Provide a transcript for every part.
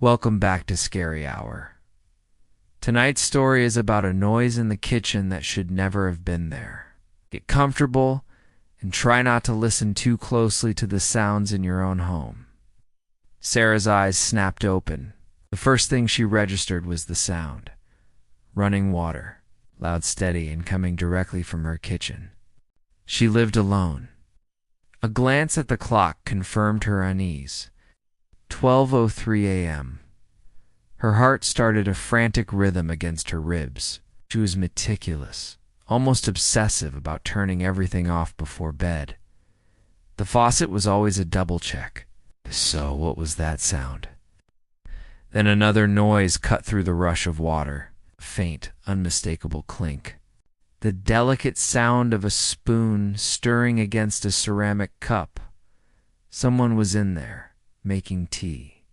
Welcome back to Scary Hour. Tonight's story is about a noise in the kitchen that should never have been there. Get comfortable and try not to listen too closely to the sounds in your own home. Sarah's eyes snapped open. The first thing she registered was the sound. Running water, loud, steady, and coming directly from her kitchen. She lived alone. A glance at the clock confirmed her unease. 12:03 a.m. Her heart started a frantic rhythm against her ribs. She was meticulous, almost obsessive about turning everything off before bed. The faucet was always a double check. So what was that sound? Then another noise cut through the rush of water. A faint, unmistakable clink. The delicate sound of a spoon stirring against a ceramic cup. Someone was in there, making tea.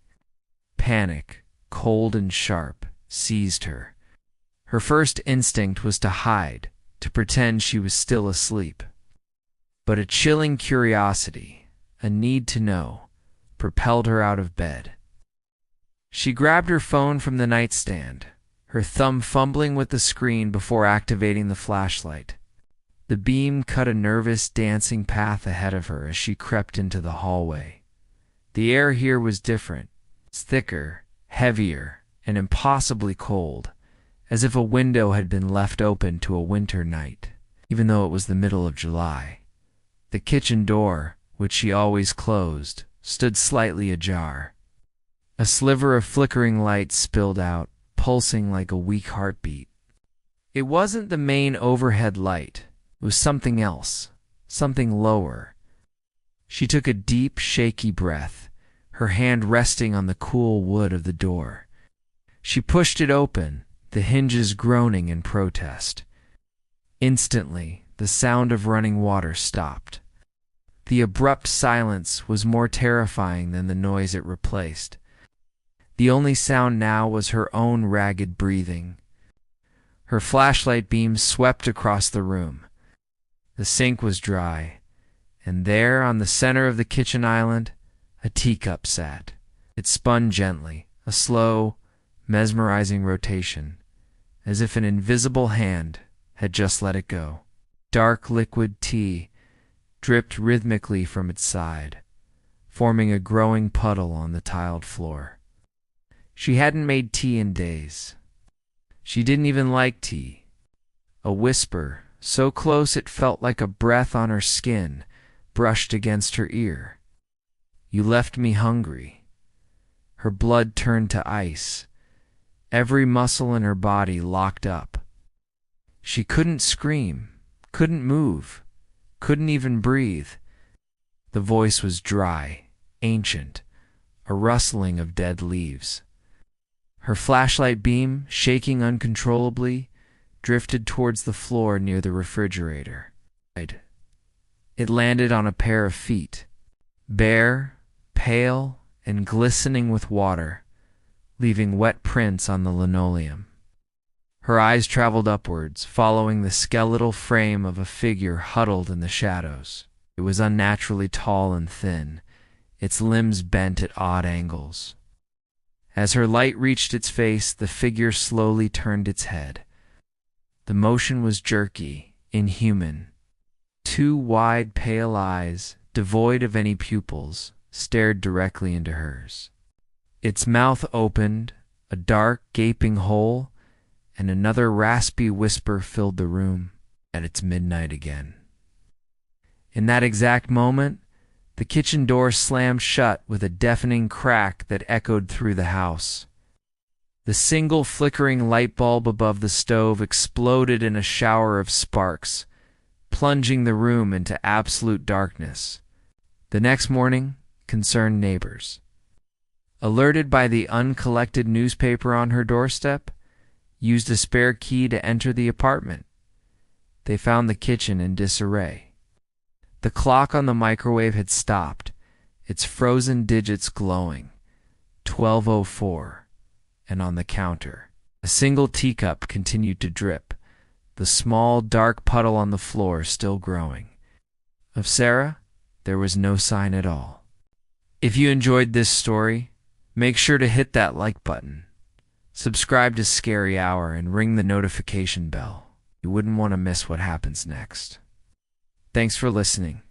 Panic, cold and sharp, seized her. Her first instinct was to hide, to pretend she was still asleep. But a chilling curiosity, a need to know, propelled her out of bed. She grabbed her phone from the nightstand, her thumb fumbling with the screen before activating the flashlight. The beam cut a nervous, dancing path ahead of her as she crept into the hallway. The air here was different. It's thicker, heavier, and impossibly cold, as if a window had been left open to a winter night, even though it was the middle of July. The kitchen door, which she always closed, stood slightly ajar. A sliver of flickering light spilled out, pulsing like a weak heartbeat. It wasn't the main overhead light. It was something else, something lower. She took a deep, shaky breath, her hand resting on the cool wood of the door. She pushed it open, the hinges groaning in protest. Instantly, the sound of running water stopped. The abrupt silence was more terrifying than the noise it replaced. The only sound now was her own ragged breathing. Her flashlight beam swept across the room. The sink was dry, and there, on the center of the kitchen island, a teacup sat. It spun gently, a slow, mesmerizing rotation, as if an invisible hand had just let it go. Dark liquid tea dripped rhythmically from its side, forming a growing puddle on the tiled floor. She hadn't made tea in days. She didn't even like tea. A whisper, so close it felt like a breath on her skin, brushed against her ear. "You left me hungry." Her blood turned to ice. Every muscle in her body locked up. She couldn't scream, couldn't move, couldn't even breathe. The voice was dry, ancient, a rustling of dead leaves. Her flashlight beam, shaking uncontrollably, drifted towards the floor near the refrigerator. It landed on a pair of feet, bare, pale, and glistening with water, leaving wet prints on the linoleum. Her eyes traveled upwards, following the skeletal frame of a figure huddled in the shadows. It was unnaturally tall and thin, its limbs bent at odd angles. As her light reached its face, the figure slowly turned its head. The motion was jerky, inhuman. Two wide, pale eyes, devoid of any pupils, stared directly into hers. Its mouth opened, a dark, gaping hole, and another raspy whisper filled the room. At its midnight again. In that exact moment, the kitchen door slammed shut with a deafening crack that echoed through the house. The single flickering light bulb above the stove exploded in a shower of sparks, plunging the room into absolute darkness. The next morning, concerned neighbors, alerted by the uncollected newspaper on her doorstep, used a spare key to enter the apartment. They found the kitchen in disarray. The clock on the microwave had stopped, its frozen digits glowing. 12:04, and on the counter, a single teacup continued to drip, the small, dark puddle on the floor still growing. Of Sarah, there was no sign at all. If you enjoyed this story, Make sure to hit that like button, subscribe to Scary Hour, and ring the notification bell. You wouldn't want to miss what happens next. Thanks for listening.